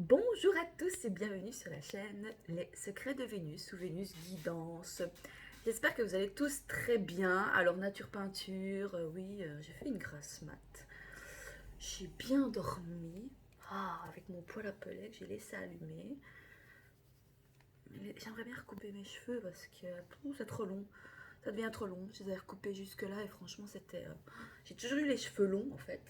Bonjour à tous et bienvenue sur la chaîne Les Secrets de Vénus ou Vénus Guidance. J'espère que vous allez tous très bien. Alors nature peinture, oui, j'ai fait une grasse mat. J'ai bien dormi. Avec mon poêle à pellets que j'ai laissé allumer. J'aimerais bien recouper mes cheveux parce que c'est trop long. Ça devient trop long. Je les ai recoupés jusque là et franchement c'était... J'ai toujours eu les cheveux longs en fait.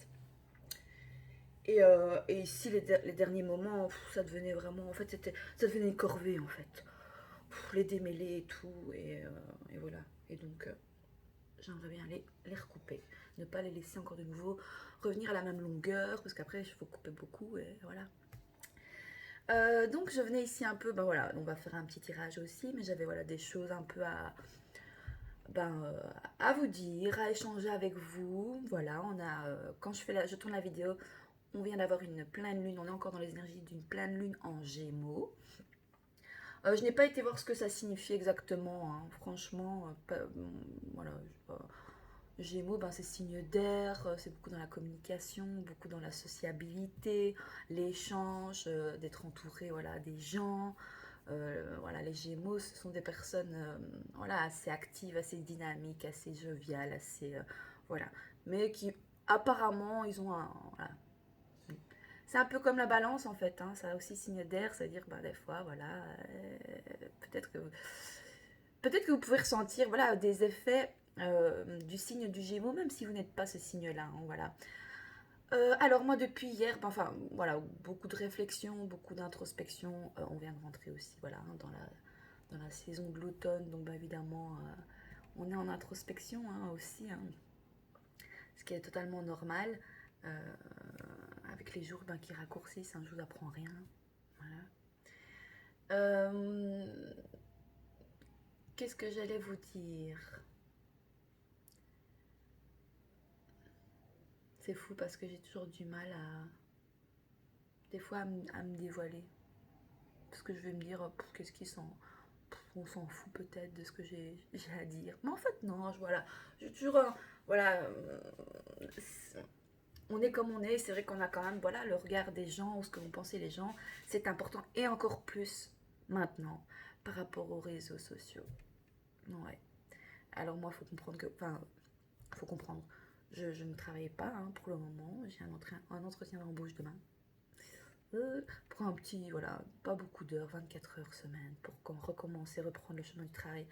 Et ici, les derniers moments, ça devenait vraiment, en fait, ça devenait une corvée, en fait. Les démêler et tout, et voilà. Et donc, j'aimerais bien les recouper. Ne pas les laisser encore de nouveau revenir à la même longueur, parce qu'après, il faut couper beaucoup, et voilà. Donc, je venais ici un peu, ben voilà, on va faire un petit tirage aussi, mais j'avais voilà, des choses un peu ben, euh, à vous dire, à échanger avec vous. Voilà, quand je tourne la vidéo, on vient d'avoir une pleine lune, on est encore dans les énergies d'une pleine lune en Gémeaux. Je n'ai pas été voir ce que ça signifie exactement, hein. Franchement, voilà. Gémeaux, ben, c'est signe d'air, c'est beaucoup dans la communication, beaucoup dans la sociabilité, l'échange, d'être entouré voilà, des gens. Voilà, les Gémeaux, ce sont des personnes voilà, assez actives, assez dynamiques, assez joviales, assez voilà, mais qui apparemment ils ont un voilà, c'est un peu comme la balance en fait, hein. Ça a aussi signe d'air, c'est-à-dire bah, des fois, voilà, peut-être que, peut-être que vous pouvez ressentir voilà, des effets du signe du Gémeaux, même si vous n'êtes pas ce signe-là, hein, voilà. Alors moi depuis hier, ben, enfin voilà, beaucoup de réflexion, beaucoup d'introspection. On vient de rentrer aussi, voilà, hein, dans la saison de l'automne, donc bah, évidemment, on est en introspection hein, aussi, hein, ce qui est totalement normal. Euh, avec les jours ben, qui raccourcissent, hein, je vous apprends rien. Voilà. Euh, Qu'est-ce que j'allais vous dire? C'est fou parce que j'ai toujours du mal à, des fois, à me dévoiler. Parce que je vais me dire, oh, qu'est-ce qu'ils sont. On s'en fout peut-être de ce que j'ai à dire. Mais en fait, non, voilà. J'ai toujours, voilà, on est comme on est. C'est vrai qu'on a quand même, voilà, le regard des gens ou ce que vont penser les gens. C'est important et encore plus maintenant par rapport aux réseaux sociaux. Ouais. Alors moi, il faut comprendre que, enfin, faut comprendre. Je ne travaille pas hein, pour le moment. J'ai un entretien d'embauche demain. Pour un petit, voilà, pas beaucoup d'heures, 24 heures semaine, pour recommencer, reprendre le chemin du travail.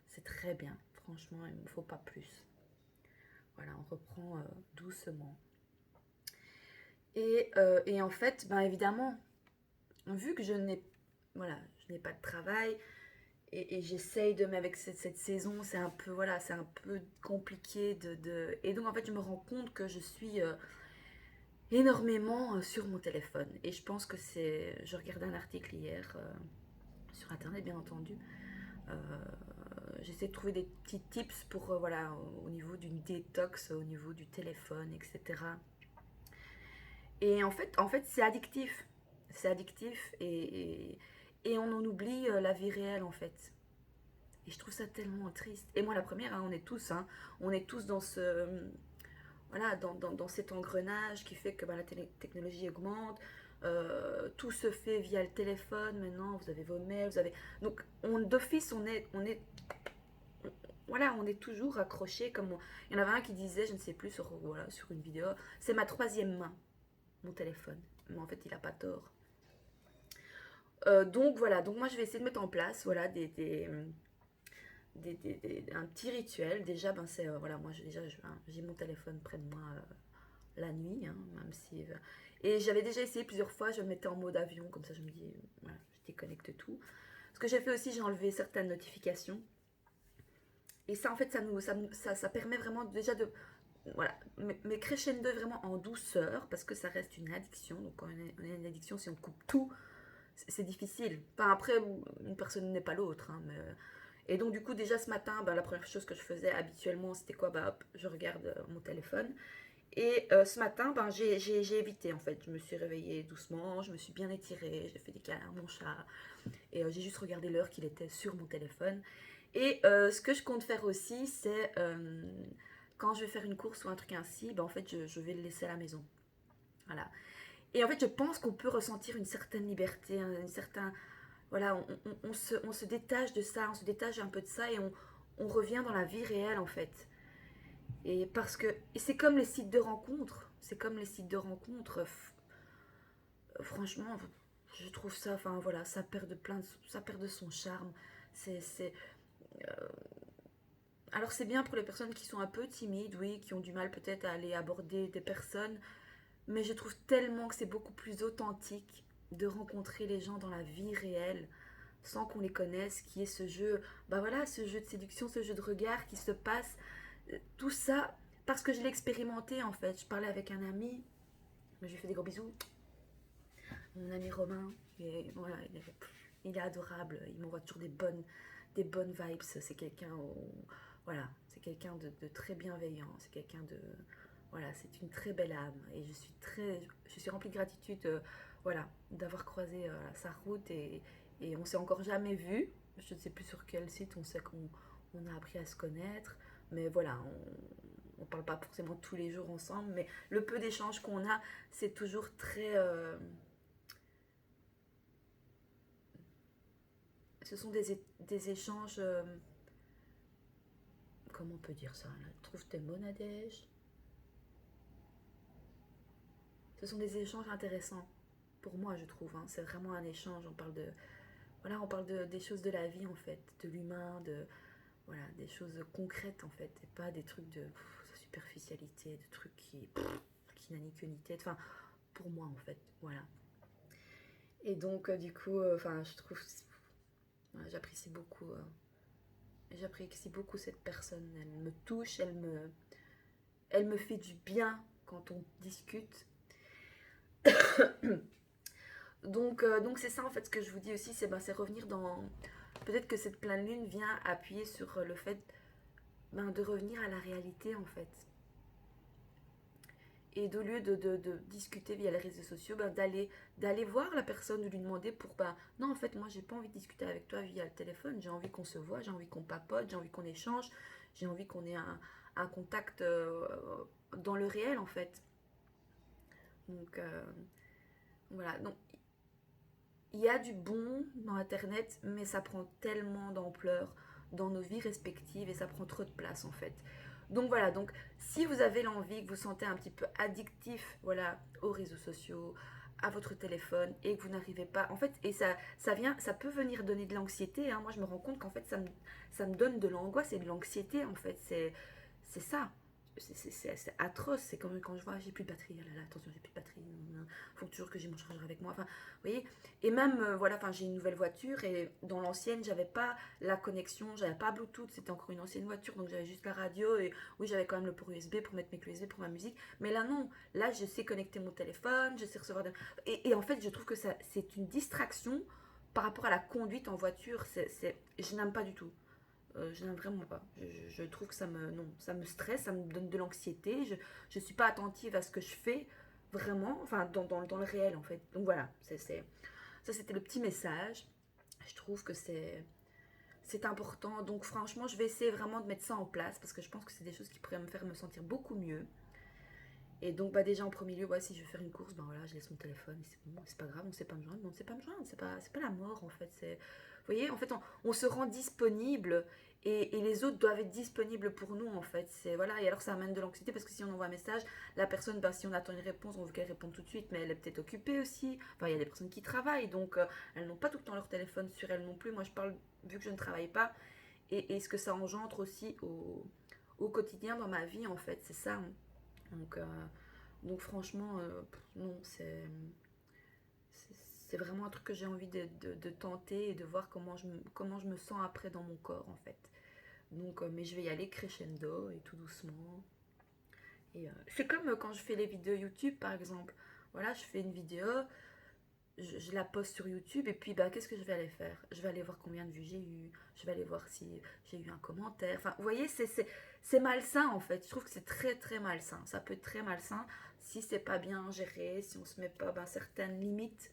C'est très bien. Franchement, il ne me faut pas plus. Voilà, on reprend doucement. Et en fait, ben évidemment, vu que voilà, je n'ai pas de travail, et j'essaye de, mais avec cette saison, c'est un peu, voilà, c'est un peu compliqué et donc en fait, je me rends compte que je suis énormément sur mon téléphone. Et je pense que je regardais un article hier, sur internet bien entendu. Euh, J'essaie de trouver des petits tips pour, voilà, au niveau d'une détox, au niveau du téléphone, etc. Et en fait c'est addictif. C'est addictif et on en oublie la vie réelle en fait. Et je trouve ça tellement triste. Et moi, la première, hein, on est tous dans voilà, dans cet engrenage qui fait que bah, la technologie augmente. Tout se fait via le téléphone maintenant. Vous avez vos mails, donc d'office, voilà, on est toujours accroché. Il y en avait un qui disait, je ne sais plus voilà, sur une vidéo, c'est ma troisième main, mon téléphone. Mais en fait, il a pas tort. Donc voilà, donc moi je vais essayer de mettre en place voilà, un petit rituel. Déjà, ben c'est voilà, moi j'ai mon téléphone près de moi la nuit, hein, même si. Et j'avais déjà essayé plusieurs fois, je me mettais en mode avion, comme ça je me dis, voilà, je déconnecte tout. Ce que j'ai fait aussi, j'ai enlevé certaines notifications. Et ça, en fait, ça permet vraiment déjà de. Voilà, mais crescendo vraiment en douceur, parce que ça reste une addiction. Donc, quand on a une addiction, si on coupe tout, c'est difficile. Enfin, après, une personne n'est pas l'autre, hein, mais. Et donc, du coup, déjà ce matin, bah, la première chose que je faisais habituellement, c'était quoi? Bah, hop, je regarde mon téléphone. Et ce matin, ben, j'ai évité en fait. Je me suis réveillée doucement, je me suis bien étirée, j'ai fait des câlins à mon chat. Et j'ai juste regardé l'heure qu'il était sur mon téléphone. Et ce que je compte faire aussi, c'est quand je vais faire une course ou un truc ainsi, ben, en fait, je vais le laisser à la maison. Voilà. Et en fait, je pense qu'on peut ressentir une certaine liberté, une certaine... Voilà, on se détache de ça, on se détache un peu de ça et on revient dans la vie réelle en fait. Et parce que et c'est comme les sites de rencontres, c'est comme les sites de rencontres. Franchement, je trouve ça, enfin voilà, ça perd de son charme. C'est, alors c'est bien pour les personnes qui sont un peu timides, oui, qui ont du mal peut-être à aller aborder des personnes, mais je trouve tellement que c'est beaucoup plus authentique de rencontrer les gens dans la vie réelle, sans qu'on les connaisse, qui est ce jeu, bah voilà, ce jeu de séduction, ce jeu de regard qui se passe, tout ça, parce que je l'ai expérimenté en fait. Je parlais avec un ami, je lui fais des gros bisous, mon ami Romain, et voilà, il est adorable, il m'envoie toujours des bonnes vibes, c'est quelqu'un, voilà, c'est quelqu'un de très bienveillant, c'est quelqu'un de, voilà, c'est une très belle âme, et je suis remplie de gratitude, voilà, d'avoir croisé sa route, et on s'est encore jamais vu, je ne sais plus sur quel site, on sait qu'on a appris à se connaître, mais voilà, on parle pas forcément tous les jours ensemble, mais le peu d'échanges qu'on a, c'est toujours très... ce sont des échanges... comment on peut dire ça là? Trouve tes mots, Nadège. Ce sont des échanges intéressants. Pour moi, je trouve. Hein. C'est vraiment un échange. On parle de... Voilà, on parle des choses de la vie, en fait. De l'humain, de... Voilà, des choses concrètes, en fait. Et pas des trucs de superficialité, de trucs qui n'a ni queue ni tête. Enfin, pour moi, en fait. Voilà. Et donc, du coup, enfin, je trouve... Voilà, j'apprécie beaucoup cette personne. Elle me touche, elle me fait du bien quand on discute. Donc c'est ça en fait ce que je vous dis aussi, c'est revenir dans... Peut-être que cette pleine lune vient appuyer sur le fait de revenir à la réalité en fait. Et au lieu de discuter via les réseaux sociaux, d'aller voir la personne, de lui demander non en fait moi j'ai pas envie de discuter avec toi via le téléphone, j'ai envie qu'on se voit, j'ai envie qu'on papote, j'ai envie qu'on échange, j'ai envie qu'on ait un contact dans le réel en fait. Donc voilà, donc il y a du bon dans Internet, mais ça prend tellement d'ampleur dans nos vies respectives et ça prend trop de place en fait. Donc voilà, donc si vous avez l'envie, que vous sentez un petit peu addictif, voilà, aux réseaux sociaux, à votre téléphone et que vous n'arrivez pas, en fait, et ça peut venir donner de l'anxiété. Hein. Moi, je me rends compte qu'en fait, ça me donne de l'angoisse et de l'anxiété. En fait, c'est ça. C'est atroce. C'est comme quand je vois j'ai plus de batterie. Ah là là, attention, j'ai plus de batterie. Faut toujours que j'ai mon chargeur avec moi. Enfin, vous voyez. Et même voilà, enfin, j'ai une nouvelle voiture et dans l'ancienne, j'avais pas la connexion, j'avais pas Bluetooth. C'était encore une ancienne voiture, donc j'avais juste la radio et oui, j'avais quand même le port USB pour mettre mes clés USB pour ma musique. Mais là non, là je sais connecter mon téléphone, je sais recevoir. Et en fait, je trouve que ça, c'est une distraction par rapport à la conduite en voiture. Je n'aime pas du tout. Je n'aime vraiment pas. Je trouve que non, ça me stresse, ça me donne de l'anxiété. Je ne suis pas attentive à ce que je fais vraiment, enfin dans le réel en fait. Donc voilà, ça c'était le petit message. Je trouve que c'est important. Donc franchement, je vais essayer vraiment de mettre ça en place parce que je pense que c'est des choses qui pourraient me faire me sentir beaucoup mieux. Et donc déjà en premier lieu, si je veux faire une course, voilà, je laisse mon téléphone et c'est bon, c'est pas grave, on sait pas me joindre, on sait pas me joindre, c'est pas la mort en fait. Vous voyez, en fait, on se rend disponible et les autres doivent être disponibles pour nous en fait. Voilà, et alors ça amène de l'anxiété parce que si on envoie un message, la personne, si on attend une réponse, on veut qu'elle réponde tout de suite, mais elle est peut-être occupée aussi. Enfin, il y a des personnes qui travaillent, donc elles n'ont pas tout le temps leur téléphone sur elles non plus. Moi, je parle vu que je ne travaille pas et ce que ça engendre aussi au quotidien dans ma vie en fait, c'est ça. Hein. Donc, franchement, non, c'est vraiment un truc que j'ai envie de tenter et de voir comment je me sens après dans mon corps en fait. Donc, mais je vais y aller crescendo et tout doucement. Et c'est comme quand je fais les vidéos YouTube par exemple. Voilà, je fais une vidéo, je la poste sur YouTube et puis qu'est-ce que je vais aller faire? Je vais aller voir combien de vues j'ai eu, je vais aller voir si j'ai eu un commentaire. Enfin, vous voyez, c'est malsain en fait. Je trouve que c'est très très malsain. Ça peut être très malsain si c'est pas bien géré, si on se met pas certaines limites.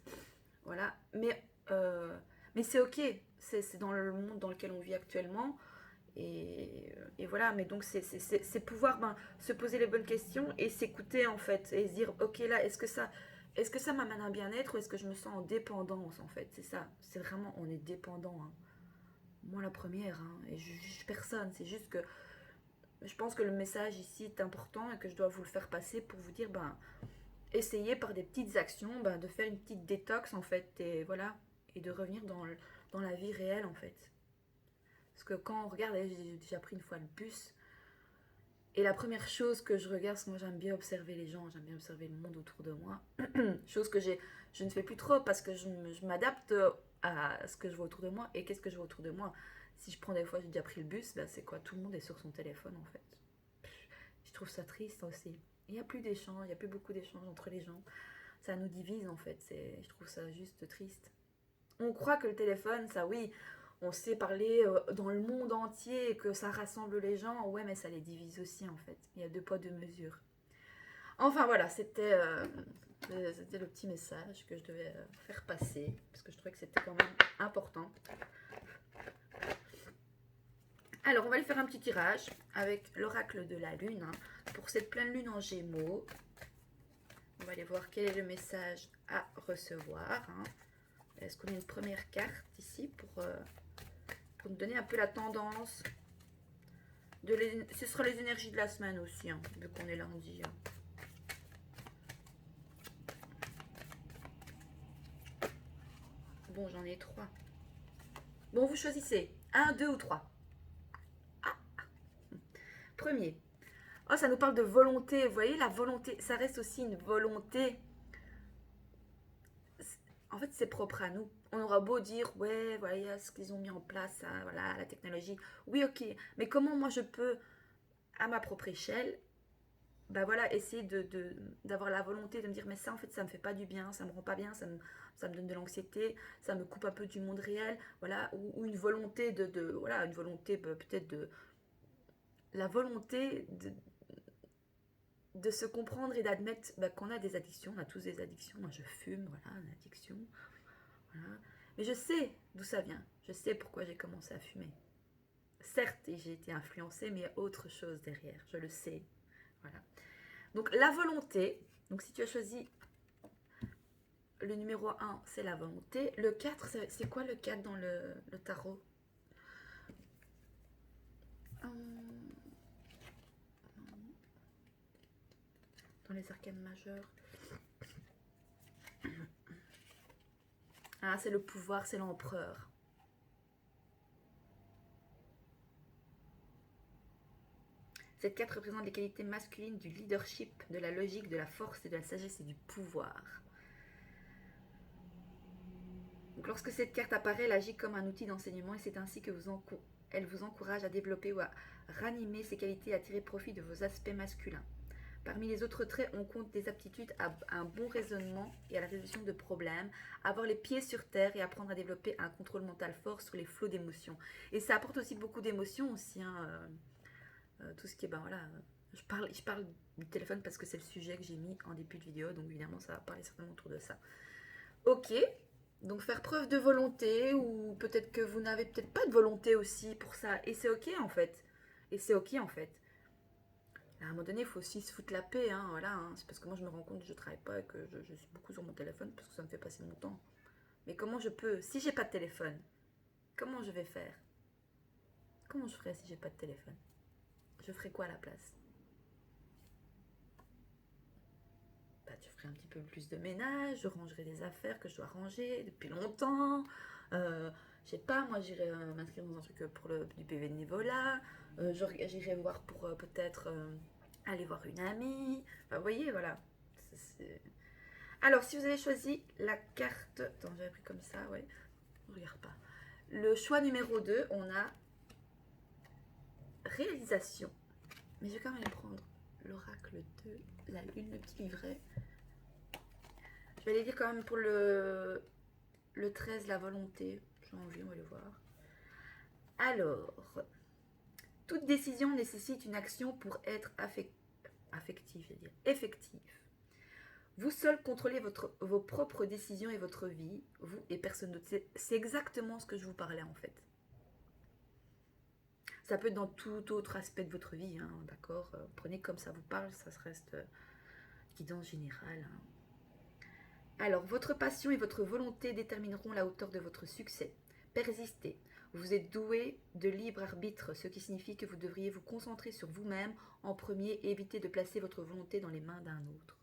Voilà. Mais c'est ok. C'est dans le monde dans lequel on vit actuellement. Et voilà, mais donc c'est pouvoir se poser les bonnes questions et s'écouter en fait et se dire ok là est-ce que ça Est-ce que ça m'amène un bien-être ou est-ce que je me sens en dépendance en fait? C'est ça, c'est vraiment, on est dépendant, hein. Moi la première, hein, et je juge personne, c'est juste que je pense que le message ici est important et que je dois vous le faire passer pour vous dire, ben, essayez par des petites actions, ben, de faire une petite détox en fait, et voilà, et de revenir dans la vie réelle en fait. Parce que quand on regarde, j'ai déjà pris une fois le bus, et la première chose que je regarde, c'est que moi j'aime bien observer les gens, j'aime bien observer le monde autour de moi. Chose que je ne fais plus trop parce que je m'adapte à ce que je vois autour de moi. Et qu'est-ce que je vois autour de moi? Si je prends des fois, j'ai déjà pris le bus, ben c'est quoi? Tout le monde est sur son téléphone en fait. Je trouve ça triste aussi. Il n'y a plus d'échanges, il n'y a plus beaucoup d'échanges entre les gens. Ça nous divise en fait, je trouve ça juste triste. On croit que le téléphone, ça oui, on sait parler dans le monde entier, que ça rassemble les gens, ouais, mais ça les divise aussi en fait. Il y a deux poids, deux mesures. Enfin voilà, c'était le petit message que je devais faire passer, parce que je trouvais que c'était quand même important. Alors, on va aller faire un petit tirage avec l'oracle de la lune, hein, pour cette pleine lune en gémeaux. On va aller voir quel est le message à recevoir. Hein. Est-ce qu'on a une première carte ici pour nous donner un peu la tendance ce sera les énergies de la semaine aussi, hein, vu qu'on est lundi. Hein. Bon, j'en ai 3. Bon, vous choisissez 1, 2 ou 3. Ah. Premier. Oh, ça nous parle de volonté. Vous voyez, la volonté, ça reste aussi une volonté. En fait, c'est propre à nous. On aura beau dire, ouais, voilà ce qu'ils ont mis en place, hein, voilà, la technologie. Oui, ok. Mais comment moi je peux, à ma propre échelle, bah voilà, essayer d'avoir la volonté de me dire, mais ça, en fait, ça me fait pas du bien, ça me rend pas bien, ça me donne de l'anxiété, ça me coupe un peu du monde réel, voilà, ou une volonté voilà, une volonté peut-être la volonté de se comprendre et d'admettre bah, qu'on a des addictions, on a tous des addictions, moi je fume, voilà, une addiction, voilà. Mais je sais d'où ça vient, je sais pourquoi j'ai commencé à fumer. Certes, j'ai été influencée, mais il y a autre chose derrière, je le sais, voilà. Donc la volonté, donc si tu as choisi le numéro 1, c'est la volonté. Le 4, c'est quoi le 4 dans le tarot? Dans les arcanes majeures. Ah, c'est le pouvoir, c'est l'empereur. Cette carte représente les qualités masculines du leadership, de la logique, de la force et de la sagesse et du pouvoir. Donc, lorsque cette carte apparaît, elle agit comme un outil d'enseignement et c'est ainsi que elle vous encourage à développer ou à ranimer ces qualités et à tirer profit de vos aspects masculins. Parmi les autres traits, on compte des aptitudes à un bon raisonnement et à la résolution de problèmes, avoir les pieds sur terre et apprendre à développer un contrôle mental fort sur les flots d'émotions. Et ça apporte aussi beaucoup d'émotions aussi, hein, tout ce qui est, ben voilà, je parle du téléphone parce que c'est le sujet que j'ai mis en début de vidéo, donc évidemment ça va parler certainement autour de ça. Ok, donc faire preuve de volonté, ou peut-être que vous n'avez peut-être pas de volonté aussi pour ça, et c'est ok en fait. Et c'est ok en fait. À un moment donné, il faut aussi se foutre la paix, hein, voilà. Hein. C'est parce que moi, je me rends compte que je travaille pas et que je suis beaucoup sur mon téléphone parce que ça me fait passer mon temps. Mais comment je peux, si j'ai pas de téléphone, comment je vais faire? Comment je ferais si j'ai pas de téléphone? Je ferais quoi à la place? Bah, tu ferais un petit peu plus de ménage, je rangerais des affaires que je dois ranger depuis longtemps. Je sais pas, moi j'irais m'inscrire dans un truc pour du PV de bénévolat. J'irais voir pour peut-être aller voir une amie. Enfin, vous voyez, voilà. C'est... Alors, si vous avez choisi la carte... Attends, j'avais pris comme ça, ouais. On regarde pas. Le choix numéro 2, on a réalisation. Mais je vais quand même prendre l'oracle de la lune, le petit livret. Je vais aller lire quand même pour le 13, la volonté. J'ai envie, on va le voir. Alors, toute décision nécessite une action pour être affective, je veux dire, effective. Vous seul contrôlez vos propres décisions et votre vie, vous et personne d'autre. C'est exactement ce que je vous parlais en fait. Ça peut être dans tout autre aspect de votre vie, hein, d'accord. Prenez comme ça vous parle, ça se reste guidance générale. Hein. Alors, votre passion et votre volonté détermineront la hauteur de votre succès. Persistez. Vous êtes doué de libre arbitre, ce qui signifie que vous devriez vous concentrer sur vous-même en premier et éviter de placer votre volonté dans les mains d'un autre.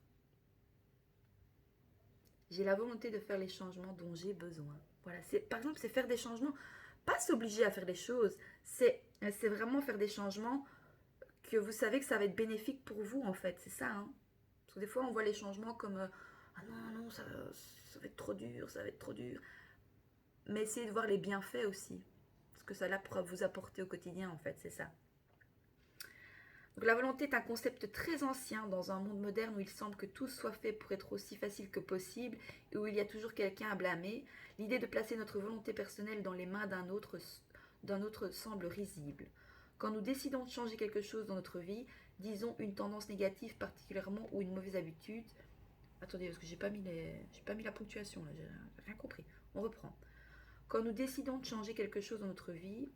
J'ai la volonté de faire les changements dont j'ai besoin. Voilà, par exemple, c'est faire des changements, pas s'obliger à faire des choses, c'est vraiment faire des changements que vous savez que ça va être bénéfique pour vous, en fait, c'est ça, hein. Parce que des fois, on voit les changements comme ah non, non, ça va être trop dur, ça va être trop dur. Mais essayez de voir les bienfaits aussi. Ce que ça pourra vous apporter au quotidien, en fait, c'est ça. Donc la volonté est un concept très ancien dans un monde moderne où il semble que tout soit fait pour être aussi facile que possible et où il y a toujours quelqu'un à blâmer. L'idée de placer notre volonté personnelle dans les mains d'un autre semble risible. Quand nous décidons de changer quelque chose dans notre vie, disons une tendance négative particulièrement ou une mauvaise habitude. Attendez, parce que j'ai pas mis la ponctuation là, j'ai rien compris. On reprend. Quand nous décidons de changer quelque chose dans notre vie,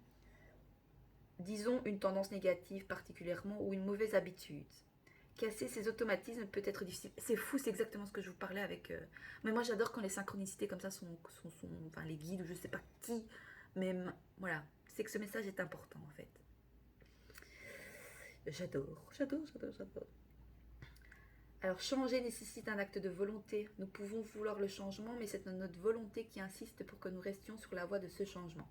disons une tendance négative particulièrement ou une mauvaise habitude. Casser ces automatismes peut être difficile. C'est fou, c'est exactement ce que je vous parlais avec... Mais moi j'adore quand les synchronicités comme ça sont enfin les guides ou je sais pas qui. Mais voilà, c'est que ce message est important en fait. J'adore. Alors changer nécessite un acte de volonté. Nous pouvons vouloir le changement, mais c'est notre volonté qui insiste pour que nous restions sur la voie de ce changement.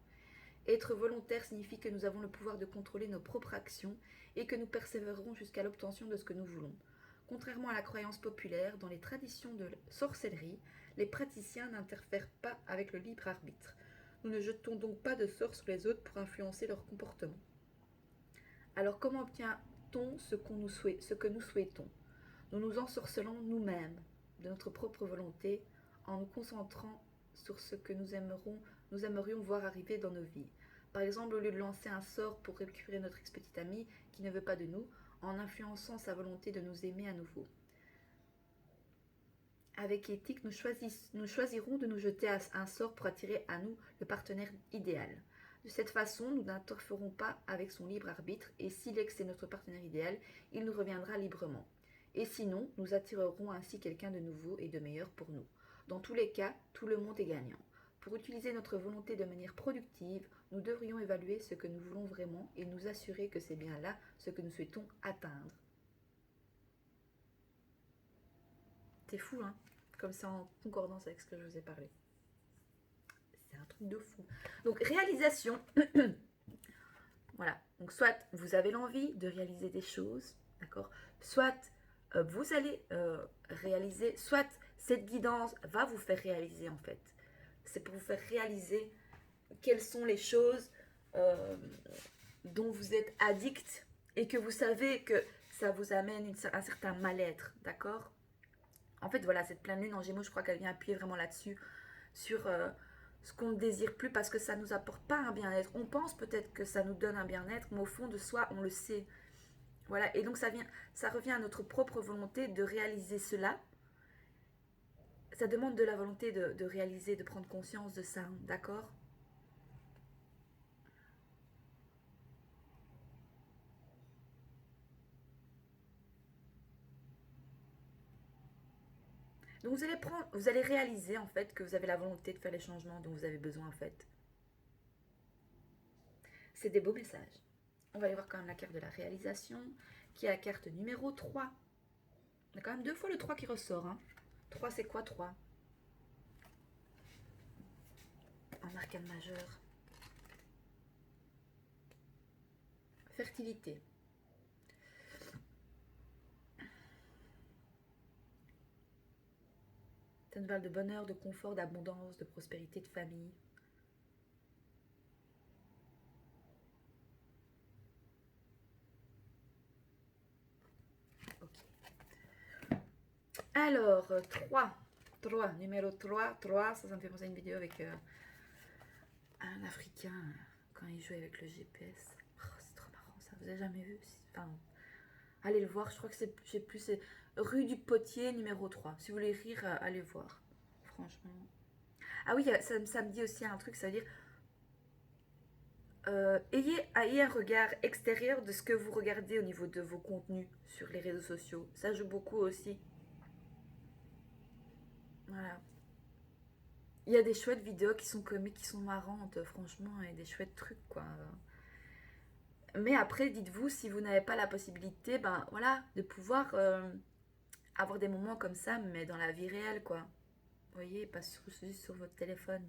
Être volontaire signifie que nous avons le pouvoir de contrôler nos propres actions et que nous persévérerons jusqu'à l'obtention de ce que nous voulons. Contrairement à la croyance populaire, dans les traditions de sorcellerie, les praticiens n'interfèrent pas avec le libre arbitre. Nous ne jetons donc pas de sorts sur les autres pour influencer leur comportement. Alors comment obtient-on ce que nous souhaitons? Nous nous ensorcelons nous-mêmes de notre propre volonté en nous concentrant sur ce que nous aimerions voir arriver dans nos vies. Par exemple, au lieu de lancer un sort pour récupérer notre ex-petite amie qui ne veut pas de nous, en influençant sa volonté de nous aimer à nouveau. Avec éthique, nous choisirons de nous jeter un sort pour attirer à nous le partenaire idéal. De cette façon, nous n'interférons pas avec son libre arbitre et si l'ex est notre partenaire idéal, il nous reviendra librement. Et sinon, nous attirerons ainsi quelqu'un de nouveau et de meilleur pour nous. Dans tous les cas, tout le monde est gagnant. Pour utiliser notre volonté de manière productive, nous devrions évaluer ce que nous voulons vraiment et nous assurer que c'est bien là ce que nous souhaitons atteindre. C'est fou, hein? Comme c'est en concordance avec ce que je vous ai parlé. C'est un truc de fou. Donc, réalisation. Voilà. Donc, soit vous avez l'envie de réaliser des choses, d'accord? Soit vous allez réaliser, soit cette guidance va vous faire réaliser en fait. C'est pour vous faire réaliser quelles sont les choses dont vous êtes addict et que vous savez que ça vous amène un certain mal-être, d'accord? En fait, voilà, cette pleine lune en Gémeaux, je crois qu'elle vient appuyer vraiment là-dessus, sur ce qu'on ne désire plus parce que ça ne nous apporte pas un bien-être. On pense peut-être que ça nous donne un bien-être, mais au fond de soi, on le sait. Voilà, et donc ça revient à notre propre volonté de réaliser cela. Ça demande de la volonté de réaliser, de prendre conscience de ça, d'accord? Donc vous allez réaliser en fait que vous avez la volonté de faire les changements dont vous avez besoin en fait. C'est des beaux messages. On va aller voir quand même la carte de la réalisation, qui est la carte numéro 3. On a quand même 2 fois le 3 qui ressort. Hein. 3, c'est quoi 3? Un arcane majeur. Fertilité. C'est une valeur de bonheur, de confort, d'abondance, de prospérité, de famille. Alors, 3, numéro 3, ça me fait penser à une vidéo avec un Africain quand il jouait avec le GPS. Oh, c'est trop marrant ça, vous avez jamais vu? Enfin, allez le voir, je crois que c'est rue du Potier, numéro 3. Si vous voulez rire, allez voir, franchement. Ah oui, ça me dit aussi un truc, ça veut dire ayez un regard extérieur de ce que vous regardez au niveau de vos contenus sur les réseaux sociaux. Ça joue beaucoup aussi. Voilà. Il y a des chouettes vidéos qui sont comiques, qui sont marrantes, franchement, et des chouettes trucs, quoi. Mais après, dites-vous, si vous n'avez pas la possibilité, ben voilà, de pouvoir avoir des moments comme ça, mais dans la vie réelle, quoi. Vous voyez, pas juste sur votre téléphone.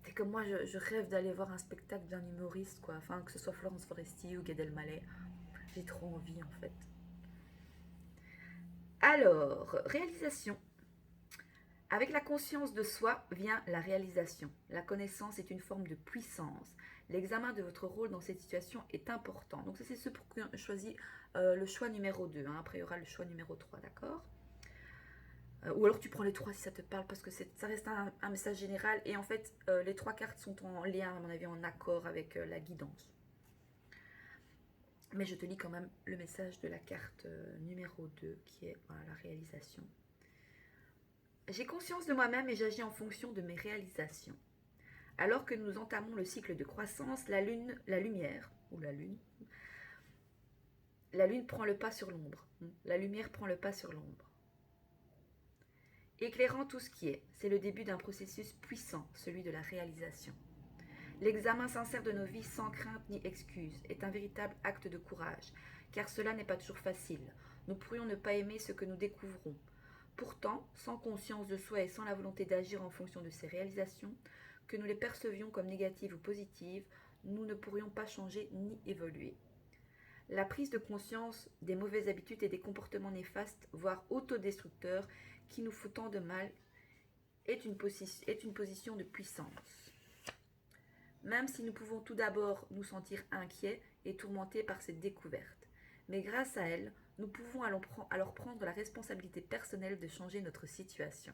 C'est comme moi, je rêve d'aller voir un spectacle d'un humoriste, quoi. Enfin, que ce soit Florence Foresti ou Gad Elmaleh. J'ai trop envie, en fait. Alors, réalisation. Avec la conscience de soi vient la réalisation. La connaissance est une forme de puissance. L'examen de votre rôle dans cette situation est important. Donc ça c'est ce pour qu'on choisit le choix numéro 2. Hein. Après il y aura le choix numéro 3, d'accord ou alors tu prends les 3 si ça te parle parce que ça reste un message général. Et en fait les 3 cartes sont en lien à mon avis, en accord avec la guidance. Mais je te lis quand même le message de la carte numéro 2 qui est voilà, la réalisation. J'ai conscience de moi-même et j'agis en fonction de mes réalisations. Alors que nous entamons le cycle de croissance, la lune prend le pas sur l'ombre. La lumière prend le pas sur l'ombre. Éclairant tout ce qui est, c'est le début d'un processus puissant, celui de la réalisation. L'examen sincère de nos vies sans crainte ni excuse est un véritable acte de courage, car cela n'est pas toujours facile. Nous pourrions ne pas aimer ce que nous découvrons. Pourtant, sans conscience de soi et sans la volonté d'agir en fonction de ces réalisations, que nous les percevions comme négatives ou positives, nous ne pourrions pas changer ni évoluer. La prise de conscience des mauvaises habitudes et des comportements néfastes, voire autodestructeurs, qui nous font tant de mal, est une position de puissance. Même si nous pouvons tout d'abord nous sentir inquiets et tourmentés par cette découverte. Mais grâce à elle, nous pouvons alors prendre la responsabilité personnelle de changer notre situation.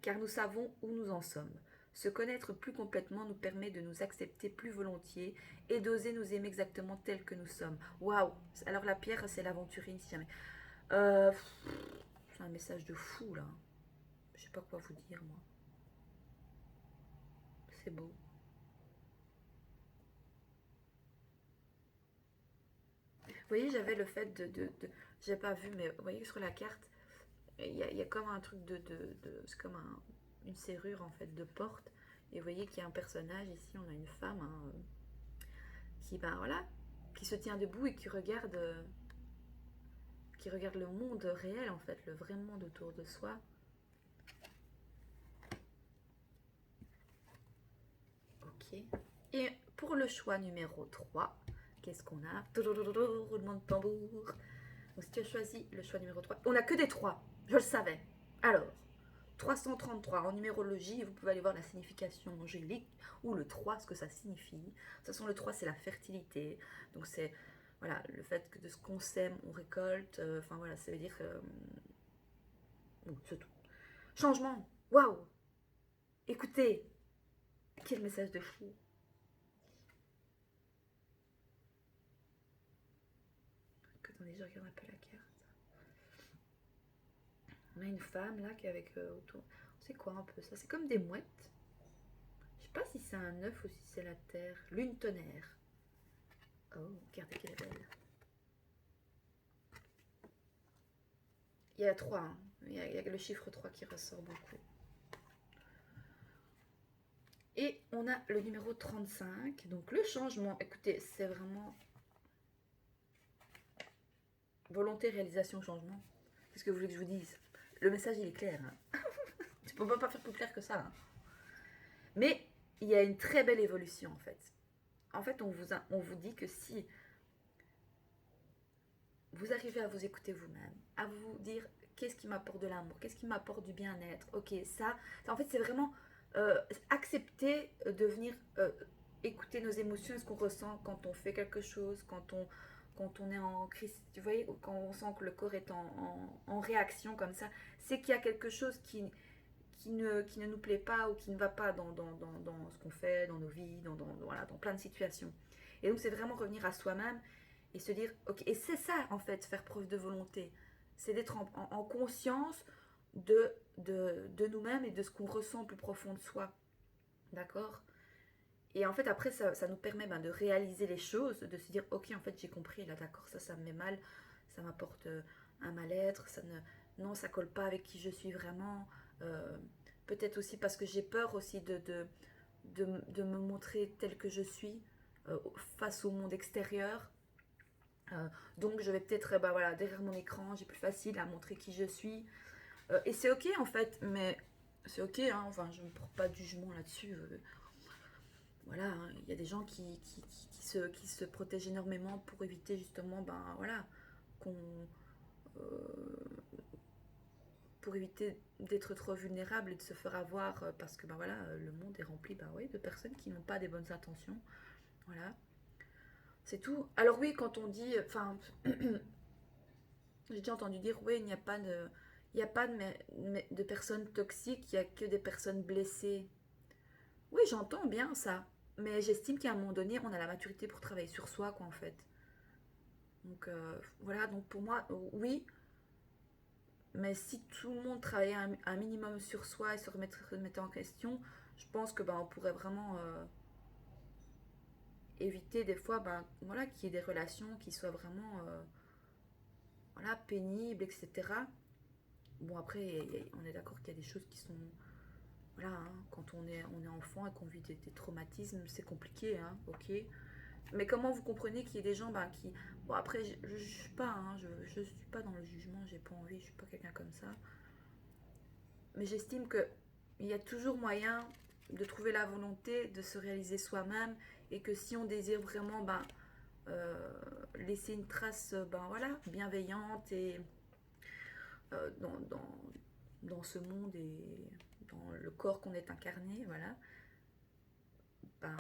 Car nous savons où nous en sommes. Se connaître plus complètement nous permet de nous accepter plus volontiers et d'oser nous aimer exactement tels que nous sommes. Waouh! Alors la pierre, c'est l'aventurine, si jamais. C'est un message de fou, là. Je sais pas quoi vous dire, moi. C'est beau. Vous voyez, j'avais le fait de j'ai pas vu, mais vous voyez sur la carte, il y a comme un truc c'est comme une serrure en fait de porte. Et vous voyez qu'il y a un personnage ici, on a une femme hein, qui, ben voilà, qui se tient debout et qui regarde le monde réel en fait, le vrai monde autour de soi. Ok. Et pour le choix numéro 3, qu'est-ce qu'on a? Roulement de tambour. Donc si tu as choisi le choix numéro 3, on n'a que des 3, je le savais. Alors, 333 en numérologie, vous pouvez aller voir la signification angélique ou le 3, ce que ça signifie. De toute façon, le 3, c'est la fertilité. Donc c'est voilà, le fait que de ce qu'on sème, on récolte. Enfin voilà, ça veut dire... bon, c'est tout. Changement. Waouh. Écoutez, quel message de fou. Attendez, je regarde un peu la carte. On a une femme là qui est avec autour. C'est quoi un peu ça? C'est comme des mouettes. Je sais pas si c'est un œuf ou si c'est la terre. Lune tonnerre. Oh, regardez qu'elle est belle. Il y a 3. Hein. Il y a le chiffre 3 qui ressort beaucoup. Et on a le numéro 35. Donc le changement. Écoutez, c'est vraiment volonté, réalisation, changement. Qu'est-ce que vous voulez que je vous dise? Le message, il est clair. Hein. Tu peux pas faire plus clair que ça. Hein. Mais il y a une très belle évolution, en fait. En fait, on vous dit que si vous arrivez à vous écouter vous-même, à vous dire qu'est-ce qui m'apporte de l'amour, qu'est-ce qui m'apporte du bien-être, ok, ça en fait, c'est vraiment accepter de venir écouter nos émotions et ce qu'on ressent quand on fait quelque chose, quand on est en crise, tu vois, quand on sent que le corps est en réaction comme ça, c'est qu'il y a quelque chose qui ne nous plaît pas ou qui ne va pas dans ce qu'on fait, dans nos vies, voilà, dans plein de situations. Et donc c'est vraiment revenir à soi-même et se dire, ok, et c'est ça en fait, faire preuve de volonté, c'est d'être en conscience de nous-mêmes et de ce qu'on ressent au plus profond de soi, d'accord? Et en fait après ça nous permet de réaliser les choses, de se dire, ok en fait j'ai compris, là d'accord, ça me met mal, ça m'apporte un mal-être, non, ça colle pas avec qui je suis vraiment. Peut-être aussi parce que j'ai peur aussi de me montrer telle que je suis face au monde extérieur. Donc je vais peut-être bah, voilà, derrière mon écran, j'ai plus facile à montrer qui je suis. Et c'est ok en fait, mais c'est ok, hein, enfin je ne porte pas de jugement là-dessus. Voilà, hein, il y a des gens qui se protègent énormément pour éviter justement, ben voilà, qu'on, euh, pour éviter d'être trop vulnérable et de se faire avoir parce que ben voilà, le monde est rempli ben, oui, de personnes qui n'ont pas des bonnes intentions. Voilà, c'est tout. Alors oui, quand on dit, enfin, j'ai déjà entendu dire, oui, il n'y a pas de personnes toxiques, il n'y a que des personnes blessées. Oui, j'entends bien ça, mais j'estime qu'à un moment donné, on a la maturité pour travailler sur soi, quoi, en fait. Donc voilà, donc pour moi, oui, mais si tout le monde travaillait un minimum sur soi et se remettait en question, je pense que ben, on pourrait vraiment éviter des fois ben, voilà, qu'il y ait des relations qui soient vraiment voilà, pénibles, etc. Bon, après, on est d'accord qu'il y a des choses qui sont. Voilà, hein, quand on est enfant et qu'on vit des traumatismes, c'est compliqué, hein, ok. Mais comment vous comprenez qu'il y ait des gens ben, qui. Bon, après, je ne juge pas, hein, je suis pas dans le jugement, j'ai pas envie, je suis pas quelqu'un comme ça. Mais j'estime qu'il y a toujours moyen de trouver la volonté de se réaliser soi-même et que si on désire vraiment ben, euh, laisser une trace ben, voilà, bienveillante et dans ce monde et dans le corps qu'on est incarné, voilà, ben,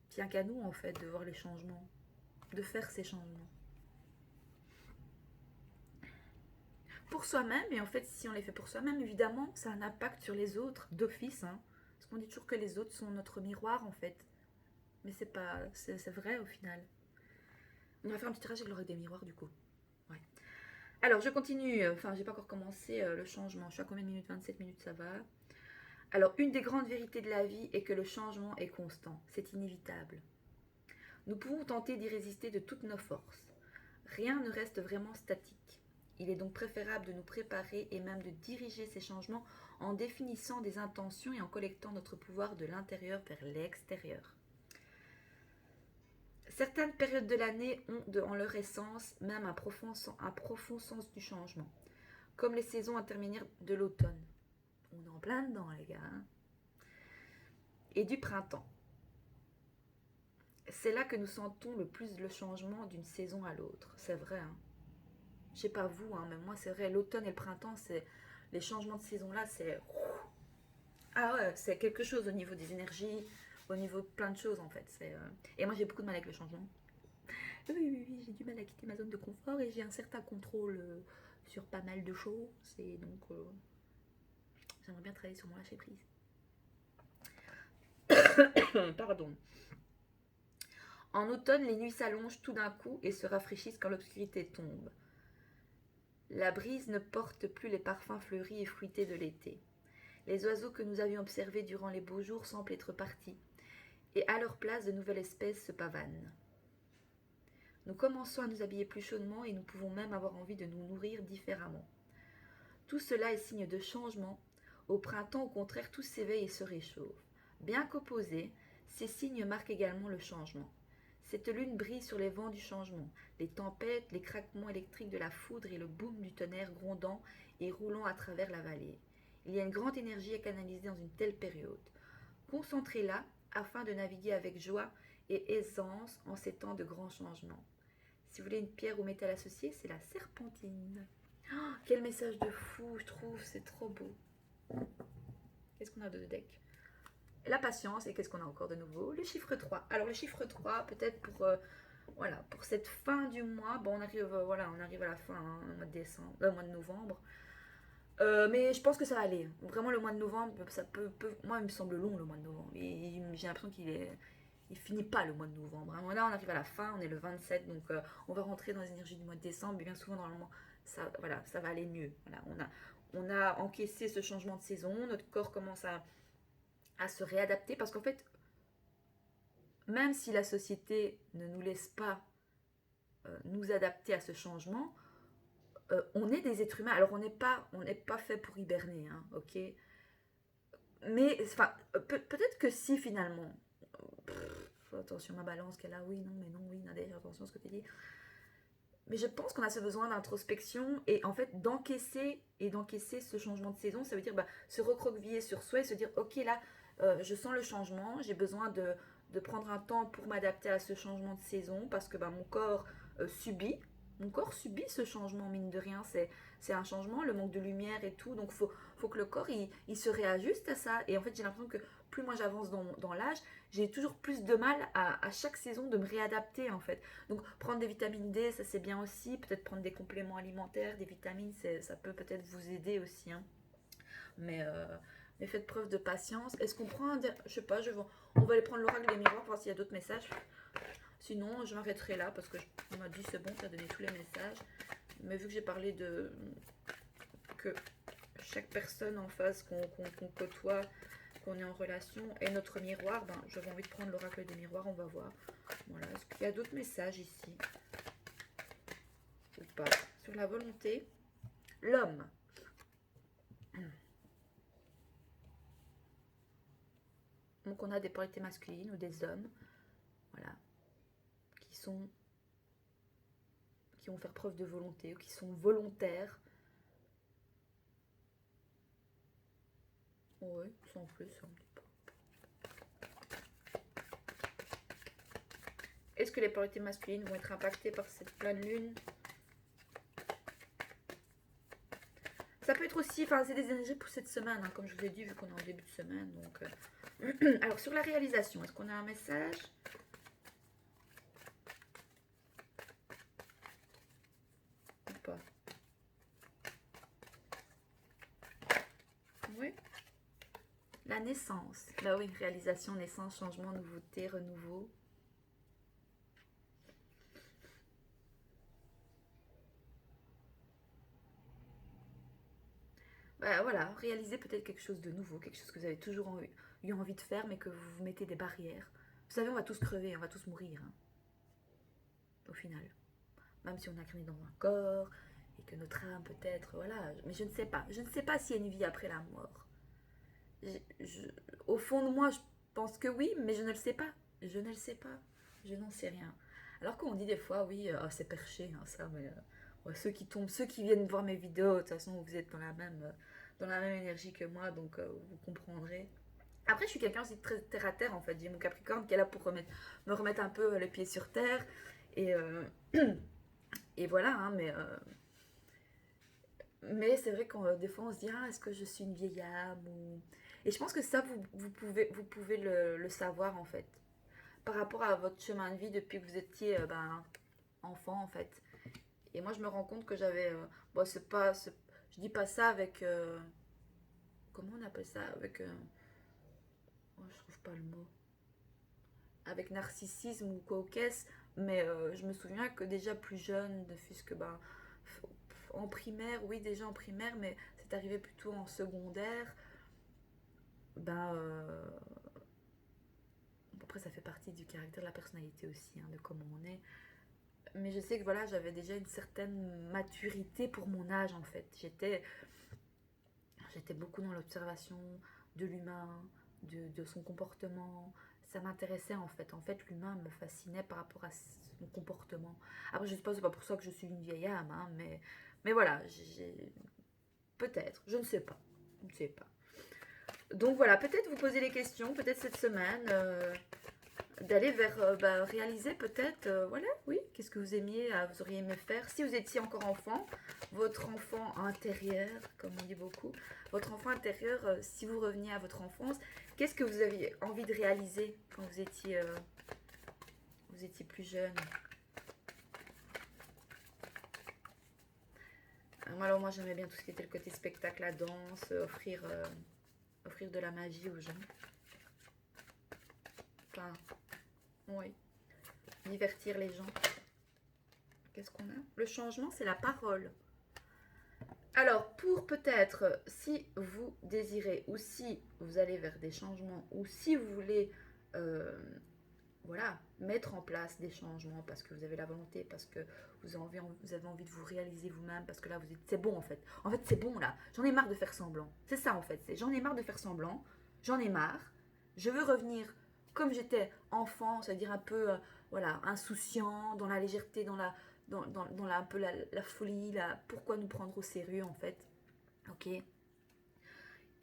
tient qu'à nous en fait de voir les changements, de faire ces changements. Pour soi-même, et en fait si on les fait pour soi-même, évidemment, ça a un impact sur les autres d'office, hein, parce qu'on dit toujours que les autres sont notre miroir en fait. Mais c'est pas. C'est vrai au final. On va faire un petit tirage avec l'oreille des miroirs du coup. Ouais. Alors je continue. Enfin, j'ai pas encore commencé le changement. Je suis à combien de minutes? 27 minutes, ça va. Alors, une des grandes vérités de la vie est que le changement est constant. C'est inévitable. Nous pouvons tenter d'y résister de toutes nos forces. Rien ne reste vraiment statique. Il est donc préférable de nous préparer et même de diriger ces changements en définissant des intentions et en collectant notre pouvoir de l'intérieur vers l'extérieur. Certaines périodes de l'année ont en leur essence même un profond sens du changement, comme les saisons intermédiaires de l'automne. On est en plein dedans, les gars. Hein, et du printemps. C'est là que nous sentons le plus le changement d'une saison à l'autre. C'est vrai. Hein. Je sais pas vous, hein, mais moi c'est vrai. L'automne et le printemps, c'est les changements de saison là, c'est ah ouais, c'est quelque chose au niveau des énergies, au niveau de plein de choses en fait. Et moi j'ai beaucoup de mal avec le changement. Oui, j'ai du mal à quitter ma zone de confort et j'ai un certain contrôle sur pas mal de choses. Et donc, j'aimerais bien travailler sur mon lâcher prise. Pardon. En automne, les nuits s'allongent tout d'un coup et se rafraîchissent quand l'obscurité tombe. La brise ne porte plus les parfums fleuris et fruités de l'été. Les oiseaux que nous avions observés durant les beaux jours semblent être partis, et à leur place, de nouvelles espèces se pavanent. Nous commençons à nous habiller plus chaudement et nous pouvons même avoir envie de nous nourrir différemment. Tout cela est signe de changement. Au printemps, au contraire, tout s'éveille et se réchauffe. Bien qu'opposés, ces signes marquent également le changement. Cette lune brille sur les vents du changement, les tempêtes, les craquements électriques de la foudre et le boom du tonnerre grondant et roulant à travers la vallée. Il y a une grande énergie à canaliser dans une telle période. Concentrez-la afin de naviguer avec joie et aisance en ces temps de grands changements. Si vous voulez une pierre ou métal associé, c'est la serpentine. Oh, quel message de fou, je trouve, c'est trop beau. Qu'est-ce qu'on a de deck? La patience, et qu'est-ce qu'on a encore de nouveau? Le chiffre 3. Alors le chiffre 3, peut-être pour, voilà, pour cette fin du mois, bon, on arrive à la fin, hein, au mois de décembre, au mois de novembre. Mais je pense que ça va aller. Vraiment, le mois de novembre, moi, il me semble long le mois de novembre. Et j'ai l'impression il finit pas le mois de novembre. Hein. Là, on arrive à la fin, on est le 27, donc on va rentrer dans les énergies du mois de décembre. Et bien souvent, normalement, ça va aller mieux. Voilà, on a encaissé ce changement de saison, notre corps commence à se réadapter parce qu'en fait, même si la société ne nous laisse pas nous adapter à ce changement, on est des êtres humains. Alors on n'est pas fait pour hiberner, hein, ok. Mais enfin, peut-être que si finalement. Attention ma balance qu'elle a, oui, non, mais non, oui, Nadège, attention à ce que tu dis. Mais je pense qu'on a ce besoin d'introspection et en fait d'encaisser ce changement de saison. Ça veut dire se recroqueviller sur soi et se dire ok là, je sens le changement, j'ai besoin de prendre un temps pour m'adapter à ce changement de saison parce que mon corps subit. Mon corps subit ce changement, mine de rien, c'est un changement, le manque de lumière et tout, donc faut que le corps il se réajuste à ça. Et en fait j'ai l'impression que plus moi j'avance dans l'âge, j'ai toujours plus de mal à chaque saison de me réadapter en fait. Donc prendre des vitamines D, ça c'est bien aussi, peut-être prendre des compléments alimentaires, des vitamines, ça peut peut-être vous aider aussi. Hein. Mais, euh, mais faites preuve de patience. Est-ce qu'on prend un... Je sais pas, on va aller prendre l'oracle des miroirs, voir s'il y a d'autres messages. Sinon, je m'arrêterai là parce que on m'a dit c'est bon, tu as donné tous les messages. Mais vu que j'ai parlé de... que chaque personne en face qu'on côtoie, qu'on est en relation, est notre miroir, j'avais envie de prendre l'oracle des miroirs, on va voir. Voilà, est-ce qu'il y a d'autres messages ici ou pas? Sur la volonté, l'homme. Donc on a des polarités masculines ou des hommes, voilà, qui vont faire preuve de volonté ou qui sont volontaires. Ouais, sans plus, ça me dit pas. Est-ce que les polarités masculines vont être impactées par cette pleine lune? Ça peut être aussi, enfin c'est des énergies pour cette semaine, hein, comme je vous ai dit, vu qu'on est en début de semaine. Donc, alors sur la réalisation, est-ce qu'on a un message? Ou pas? Oui. La naissance. Bah oui, réalisation, naissance, changement, nouveauté, renouveau. Bah voilà, réaliser peut-être quelque chose de nouveau, quelque chose que vous avez toujours eu envie de faire, mais que vous vous mettez des barrières. Vous savez, on va tous crever, on va tous mourir, hein, au final. Même si on a créé dans un corps, et que notre âme peut-être, voilà. Mais je ne sais pas. Je ne sais pas s'il y a une vie après la mort. Au fond de moi, je pense que oui, mais je ne le sais pas. Je ne le sais pas. Je n'en sais rien. Alors qu'on dit des fois, oui, c'est perché, hein, ça, mais ouais, ceux qui tombent, ceux qui viennent voir mes vidéos, de toute façon, vous êtes dans la même énergie que moi, donc vous comprendrez. Après, je suis quelqu'un aussi de très terre à terre, en fait. J'ai mon Capricorne qui est là pour me remettre un peu les pieds sur terre. Et, et voilà, hein, mais c'est vrai que des fois on se dit ah, est-ce que je suis une vieille âme ou... Et je pense que ça vous pouvez le savoir en fait par rapport à votre chemin de vie depuis que vous étiez enfant en fait. Et moi je me rends compte que j'avais bon je dis pas ça avec comment on appelle ça avec oh, je trouve pas le mot avec narcissisme ou quoi au caisse, mais je me souviens que déjà plus jeune, de fût-ce que en primaire, oui déjà en primaire, mais c'est arrivé plutôt en secondaire. Ben, après ça fait partie du caractère de la personnalité aussi, hein, de comment on est. Mais je sais que voilà, j'avais déjà une certaine maturité pour mon âge en fait. J'étais beaucoup dans l'observation de l'humain, de son comportement. Ça m'intéressait en fait. En fait, l'humain me fascinait par rapport à son comportement. Après, je ne sais pas, c'est pas pour ça que je suis une vieille âme, hein, mais voilà, peut-être, je ne sais pas. Je ne sais pas. Donc voilà, peut-être vous poser les questions, peut-être cette semaine, d'aller vers réaliser peut-être, voilà, oui, qu'est-ce que vous aimiez, vous auriez aimé faire. Si vous étiez encore enfant, votre enfant intérieur, comme on dit beaucoup, votre enfant intérieur, si vous reveniez à votre enfance, qu'est-ce que vous aviez envie de réaliser quand vous étiez plus jeune? Alors moi j'aimais bien tout ce qui était le côté spectacle, la danse, offrir de la magie aux gens. Enfin, oui. Divertir les gens. Qu'est-ce qu'on a? Le changement, c'est la parole. Alors, pour peut-être, si vous désirez, ou si vous allez vers des changements, ou si vous voulez voilà, mettre en place des changements parce que vous avez la volonté, parce que vous avez envie de vous réaliser vous-même, parce que là, vous êtes, c'est bon en fait. En fait, c'est bon là. J'en ai marre de faire semblant. C'est ça en fait. J'en ai marre de faire semblant. J'en ai marre. Je veux revenir comme j'étais enfant, c'est-à-dire un peu, voilà, insouciant, dans la légèreté, dans la, un peu la folie, pourquoi nous prendre au sérieux en fait. Ok.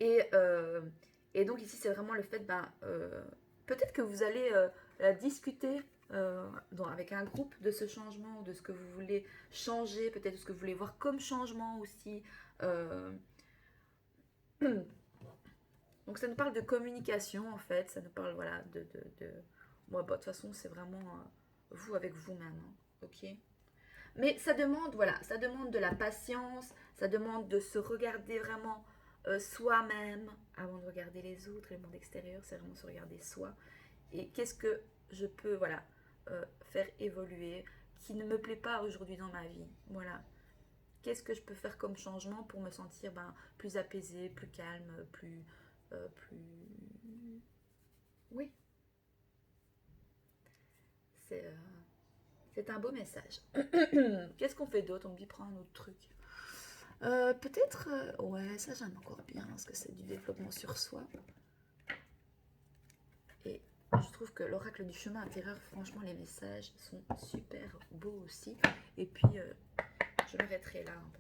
Et, euh, et donc ici, c'est vraiment le fait, peut-être que vous allez discuter avec un groupe de ce changement, de ce que vous voulez changer, peut-être de ce que vous voulez voir comme changement aussi. Euh, donc ça nous parle de communication en fait, ça nous parle voilà moi de toute façon c'est vraiment vous avec vous-même, hein, ok. Mais ça demande, voilà, ça demande de la patience, ça demande de se regarder vraiment soi-même avant de regarder les autres et le monde extérieur, c'est vraiment se regarder soi. Et qu'est-ce que je peux, voilà, faire évoluer, qui ne me plaît pas aujourd'hui dans ma vie, voilà. Qu'est-ce que je peux faire comme changement pour me sentir plus apaisée, plus calme, plus... Oui, c'est c'est un beau message. Qu'est-ce qu'on fait d'autre? On me dit prends un autre truc. Peut-être, ouais, ça j'aime encore bien parce que c'est du développement sur soi. Et je trouve que l'oracle du chemin intérieur, franchement, les messages sont super beaux aussi. Et puis, je m'arrêterai là hein,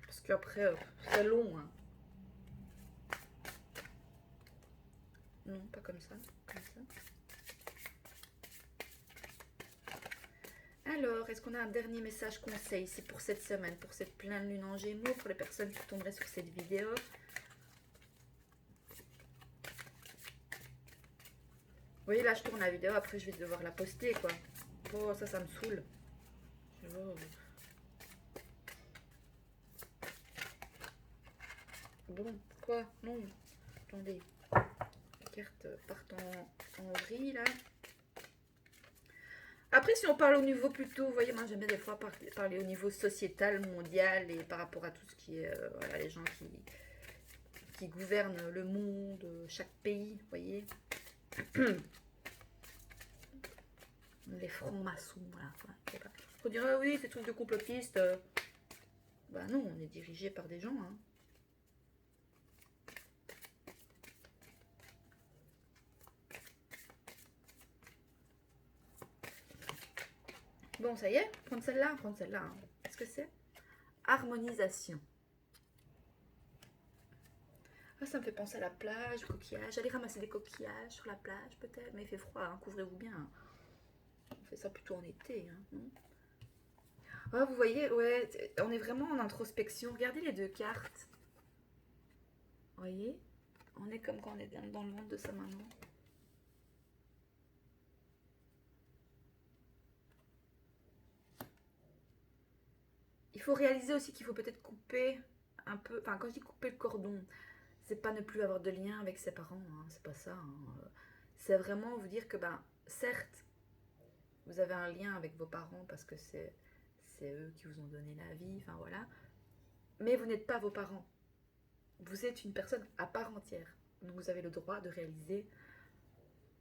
parce qu'après, c'est long. Hein. Non, pas comme ça, comme ça. Alors, est-ce qu'on a un dernier message conseil? C'est pour cette semaine, pour cette pleine lune en Gémeaux, pour les personnes qui tomberaient sur cette vidéo. Vous voyez, là, je tourne la vidéo, après, je vais devoir la poster, quoi. Oh, ça me saoule. Oh. Bon, quoi? Non. Attendez. Les cartes partent en vrille, là. Après, si on parle au niveau plutôt, vous voyez, moi j'aime bien des fois parler au niveau sociétal, mondial, et par rapport à tout ce qui est, voilà, les gens qui gouvernent le monde, chaque pays, vous voyez. Les francs-maçons, voilà. Faut dire, ah oui, c'est truc de complotiste. Bah non, on est dirigé par des gens, hein. Bon, ça y est, prendre celle-là. Hein. Qu'est-ce que c'est? Harmonisation. Ah, ça me fait penser à la plage, aux coquillages. Allez ramasser des coquillages sur la plage, peut-être. Mais il fait froid, hein, couvrez-vous bien. On fait ça plutôt en été, hein, non? Ah, vous voyez, ouais, on est vraiment en introspection. Regardez les deux cartes. Vous voyez? On est comme quand on est dans le monde de sa maman. Il faut réaliser aussi qu'il faut peut-être couper un peu. Enfin, quand je dis couper le cordon, c'est pas ne plus avoir de lien avec ses parents. Hein, c'est pas ça. Hein. C'est vraiment vous dire que, certes, vous avez un lien avec vos parents parce que c'est eux qui vous ont donné la vie. Enfin, voilà. Mais vous n'êtes pas vos parents. Vous êtes une personne à part entière. Donc, vous avez le droit de réaliser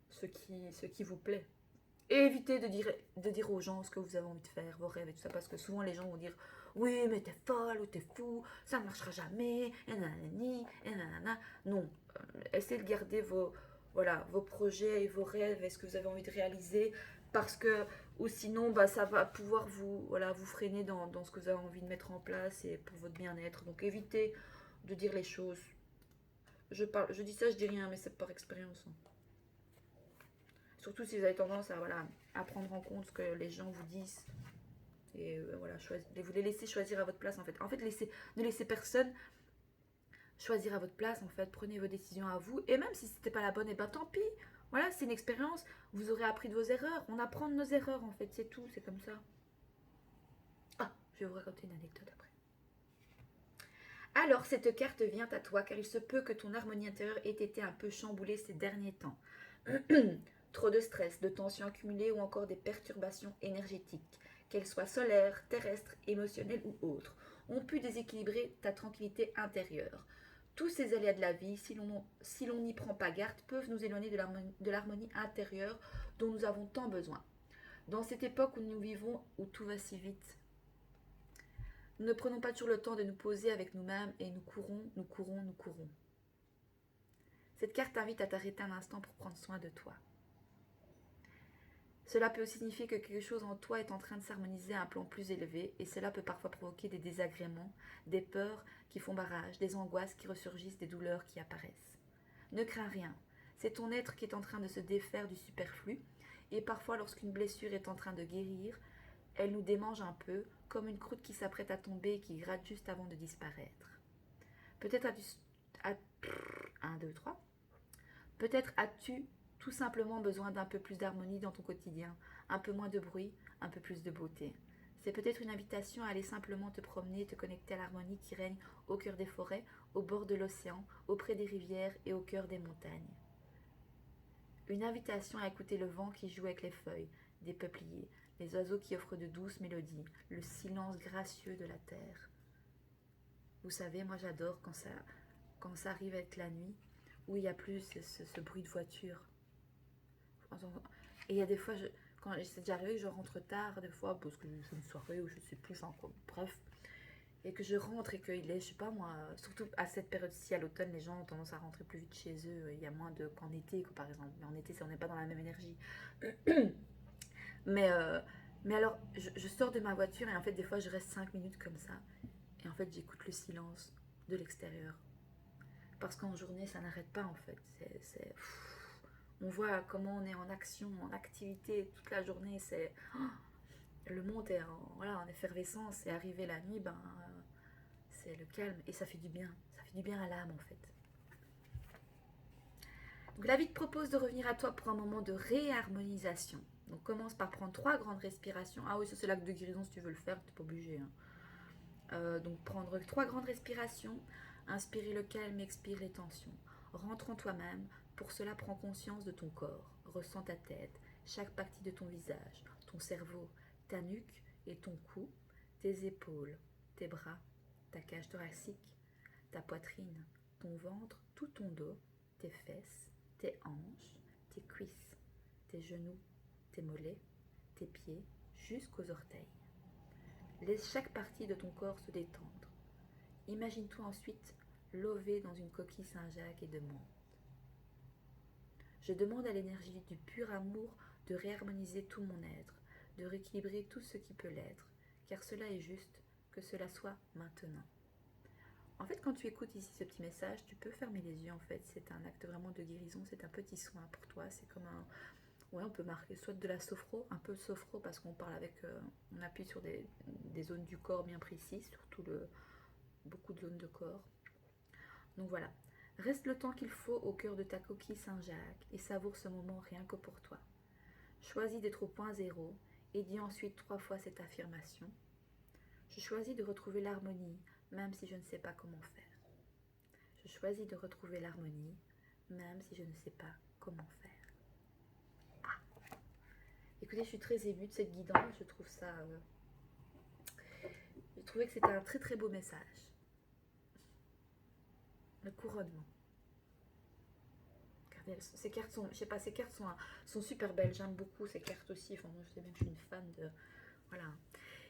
ce qui vous plaît. Et évitez de dire aux gens ce que vous avez envie de faire, vos rêves et tout ça, parce que souvent les gens vont dire oui, mais t'es folle ou t'es fou, ça ne marchera jamais, et nanani, et nanana. Non, essayez de garder vos projets et vos rêves et ce que vous avez envie de réaliser, parce que, ou sinon, ça va pouvoir vous freiner dans ce que vous avez envie de mettre en place et pour votre bien-être. Donc évitez de dire les choses. Je dis ça, je dis rien, mais c'est par expérience. Hein. Surtout si vous avez tendance à prendre en compte ce que les gens vous disent. Et voilà, vous les laissez choisir à votre place en fait. En fait, ne laissez personne choisir à votre place en fait. Prenez vos décisions à vous. Et même si c'était pas la bonne, et tant pis. Voilà, c'est une expérience. Vous aurez appris de vos erreurs. On apprend de nos erreurs en fait, c'est tout. C'est comme ça. Ah, je vais vous raconter une anecdote après. Alors, cette carte vient à toi car il se peut que ton harmonie intérieure ait été un peu chamboulée ces derniers temps. Trop de stress, de tensions accumulées ou encore des perturbations énergétiques, qu'elles soient solaires, terrestres, émotionnelles ou autres, ont pu déséquilibrer ta tranquillité intérieure. Tous ces aléas de la vie, si l'on n'y prend pas garde, peuvent nous éloigner de l'harmonie intérieure dont nous avons tant besoin. Dans cette époque où nous vivons, où tout va si vite, nous ne prenons pas toujours le temps de nous poser avec nous-mêmes et nous courons, nous courons, nous courons. Cette carte t'invite à t'arrêter un instant pour prendre soin de toi. Cela peut aussi signifier que quelque chose en toi est en train de s'harmoniser à un plan plus élevé et cela peut parfois provoquer des désagréments, des peurs qui font barrage, des angoisses qui ressurgissent, des douleurs qui apparaissent. Ne crains rien, c'est ton être qui est en train de se défaire du superflu et parfois lorsqu'une blessure est en train de guérir, elle nous démange un peu comme une croûte qui s'apprête à tomber et qui gratte juste avant de disparaître. Peut-être Peut-être as-tu tout simplement besoin d'un peu plus d'harmonie dans ton quotidien, un peu moins de bruit, un peu plus de beauté. C'est peut-être une invitation à aller simplement te promener, te connecter à l'harmonie qui règne au cœur des forêts, au bord de l'océan, auprès des rivières et au cœur des montagnes. Une invitation à écouter le vent qui joue avec les feuilles des peupliers, les oiseaux qui offrent de douces mélodies, le silence gracieux de la terre. Vous savez, moi j'adore quand ça arrive avec la nuit, où il n'y a plus ce bruit de voiture. Et il y a des fois, quand c'est déjà arrivé que je rentre tard, des fois, parce que j'ai fait une soirée ou je sais plus, enfin quoi, bref, et que je rentre et qu'il est, je sais pas moi, surtout à cette période-ci, à l'automne, les gens ont tendance à rentrer plus vite chez eux, il y a moins de qu'en été, par exemple. Mais en été, on n'est pas dans la même énergie. mais, euh, mais alors, je sors de ma voiture et en fait, des fois, je reste 5 minutes comme ça. Et en fait, j'écoute le silence de l'extérieur. Parce qu'en journée, ça n'arrête pas en fait. On voit comment on est en action, en activité toute la journée. Le monde est en effervescence. Et arrivé la nuit, c'est le calme. Et ça fait du bien. Ça fait du bien à l'âme en fait. Donc la vie te propose de revenir à toi pour un moment de réharmonisation. Donc commence par prendre 3 grandes respirations. Ah oui, ça c'est l'acte de guérison si tu veux le faire, t'es pas obligé. Donc prendre 3 grandes respirations, inspirer le calme, expire les tensions. Rentre en toi-même, pour cela prends conscience de ton corps, ressens ta tête, chaque partie de ton visage, ton cerveau, ta nuque et ton cou, tes épaules, tes bras, ta cage thoracique, ta poitrine, ton ventre, tout ton dos, tes fesses, tes hanches, tes cuisses, tes genoux, tes mollets, tes pieds, jusqu'aux orteils. Laisse chaque partie de ton corps se détendre. Imagine-toi ensuite lové dans une coquille Saint-Jacques et demande. Je demande à l'énergie du pur amour de réharmoniser tout mon être, de rééquilibrer tout ce qui peut l'être, car cela est juste, que cela soit maintenant. En fait, quand tu écoutes ici ce petit message, tu peux fermer les yeux en fait. C'est un acte vraiment de guérison, c'est un petit soin pour toi. C'est comme un... Ouais, on peut marquer soit de la sophro, un peu de sophro parce qu'on parle avec... on appuie sur des zones du corps bien précises, surtout beaucoup de zones de corps. Donc voilà. Reste le temps qu'il faut au cœur de ta coquille Saint-Jacques et savoure ce moment rien que pour toi. Choisis d'être au point zéro et dis ensuite 3 fois cette affirmation. Je choisis de retrouver l'harmonie, même si je ne sais pas comment faire. Je choisis de retrouver l'harmonie, même si je ne sais pas comment faire. Ah. Écoutez, je suis très émue de cette guidance, je trouve ça... J'ai trouvé que c'était un très très beau message. Le couronnement. Regardez, ces cartes sont... Je sais pas, ces cartes sont super belles, j'aime beaucoup ces cartes aussi. Enfin, moi, je sais bien que je suis une fan de... Voilà.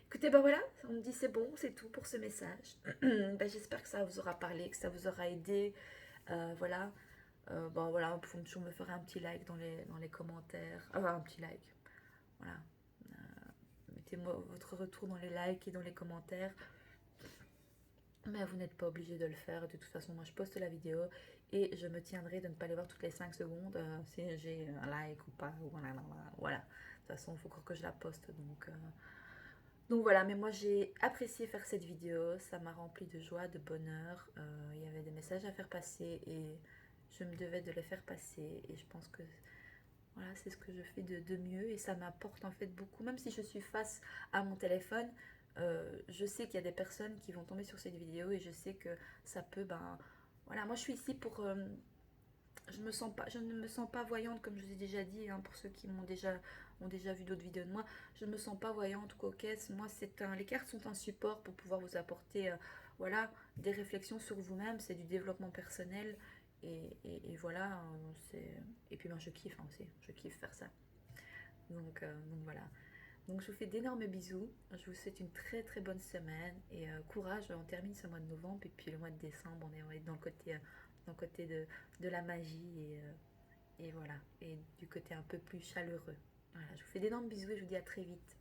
Écoutez, ben voilà, on me dit c'est bon, c'est tout pour ce message. J'espère que ça vous aura parlé, que ça vous aura aidé. Voilà. Bon, voilà, vous pouvez toujours me faire un petit like dans les commentaires. Enfin, un petit like. Voilà. Mettez-moi votre retour dans les likes et dans les commentaires. Mais vous n'êtes pas obligé de le faire. De toute façon, moi, je poste la vidéo et je me tiendrai de ne pas les voir toutes les 5 secondes si j'ai un like ou pas. Voilà. De toute façon, il faut croire que je la poste. Donc voilà, mais moi j'ai apprécié faire cette vidéo, ça m'a rempli de joie, de bonheur, il y avait des messages à faire passer et je me devais de les faire passer et je pense que voilà, c'est ce que je fais de mieux et ça m'apporte en fait beaucoup, même si je suis face à mon téléphone, je sais qu'il y a des personnes qui vont tomber sur cette vidéo et je sais que ça peut, voilà, moi je suis ici pour... je ne me sens pas voyante comme je vous ai déjà dit, hein, pour ceux qui ont déjà vu d'autres vidéos de moi. Je ne me sens pas voyante, coquette. Moi, les cartes sont un support pour pouvoir vous apporter voilà, des réflexions sur vous-même, c'est du développement personnel. Et voilà, et puis ben, je kiffe hein, aussi, je kiffe faire ça. Donc voilà. Donc je vous fais d'énormes bisous, je vous souhaite une très très bonne semaine et courage, on termine ce mois de novembre et puis le mois de décembre on est dans le côté de la magie et voilà, et du côté un peu plus chaleureux. Voilà, je vous fais d'énormes bisous et je vous dis à très vite.